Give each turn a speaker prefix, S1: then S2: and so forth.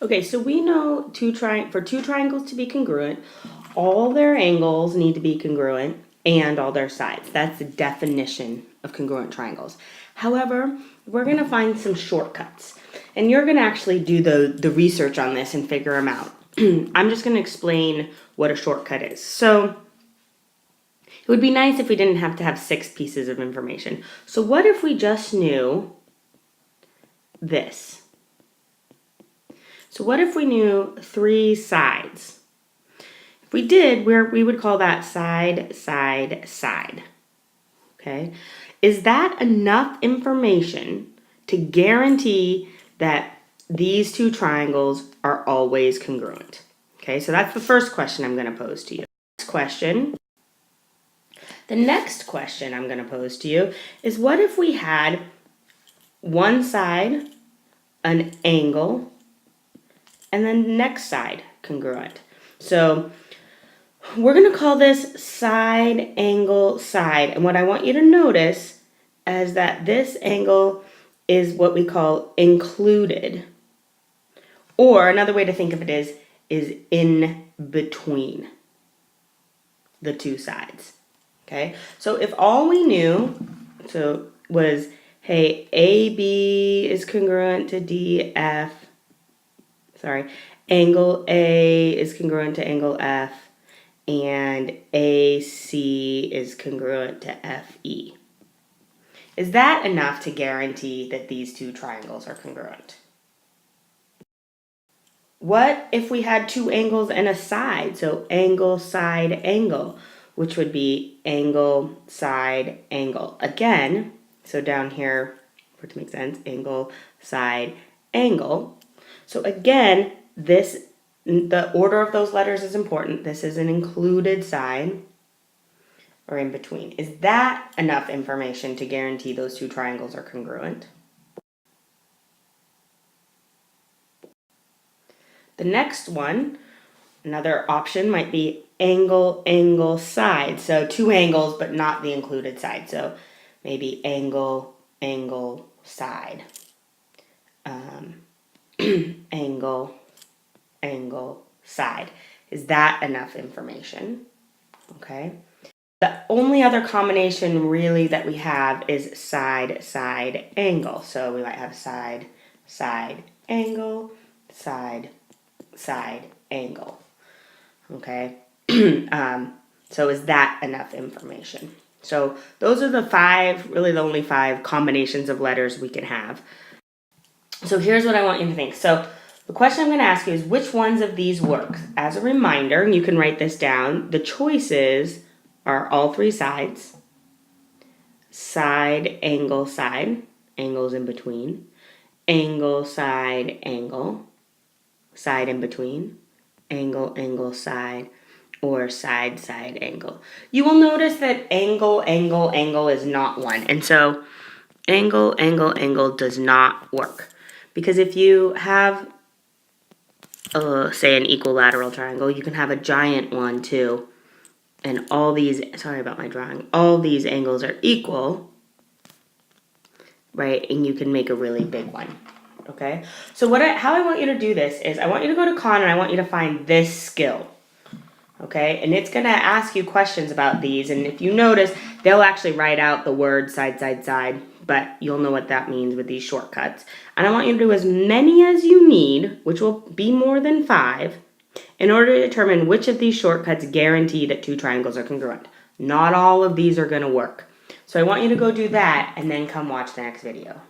S1: Okay, so we know for two triangles to be congruent, all their angles need to be congruent and all their sides. That's the definition of congruent triangles. However, we're going to find some shortcuts. And you're going to actually do the research on this and figure them out. I'm just going to explain what a shortcut is. So it would be nice if we didn't have to have 6 pieces of information. So what if we just knew this? So what if we knew 3 sides? If we did, we would call that side, side, side. Okay? Is that enough information to guarantee that these 2 triangles are always congruent? Okay, so that's the first question I'm going to pose to you. The next question I'm going to pose to you is, what if we had one side an angle and then the next side congruent? So we're going to call this side, angle, side. And what I want you to notice is that this angle is what we call included. Or another way to think of it is in between the 2 sides. Okay? So if all we knew was, hey, AB is congruent to DF. Angle A is congruent to angle F, and AC is congruent to FE. Is that enough to guarantee that these 2 triangles are congruent? What if we had 2 angles and a side? So angle, side, angle, which would be angle, side, angle. Again, so down here, for it to make sense, angle, side, angle. So again, the order of those letters is important. This is an included side or in between. Is that enough information to guarantee those 2 triangles are congruent? The next one, another option might be angle, angle, side. So 2 angles, but not the included side. So maybe angle, angle, side. Angle, angle, side. Is that enough information? Okay. The only other combination really that we have is side, side, angle. So we might have side, side, angle, side, side, angle. Okay. So is that enough information? So those are the only 5 combinations of letters we can have. So here's what I want you to think. So the question I'm going to ask you is, which ones of these work? As a reminder, and you can write this down, the choices are all 3 sides, side, angle, side, angles in between, angle, side, angle, side in between, angle, angle, side, or side, side, angle. You will notice that angle, angle, angle is not one. And so angle, angle, angle does not work. Because if you have, say, an equilateral triangle, you can have a giant one too. And all these, sorry about my drawing, all these angles are equal, right? And you can make a really big one, okay? So how I want you to do this is, I want you to go to Khan and I want you to find this skill, okay? And it's gonna ask you questions about these, and if you notice, they'll actually write out the word side, side, side, but you'll know what that means with these shortcuts. And I want you to do as many as you need, which will be more than 5, in order to determine which of these shortcuts guarantee that 2 triangles are congruent. Not all of these are going to work. So I want you to go do that and then come watch the next video.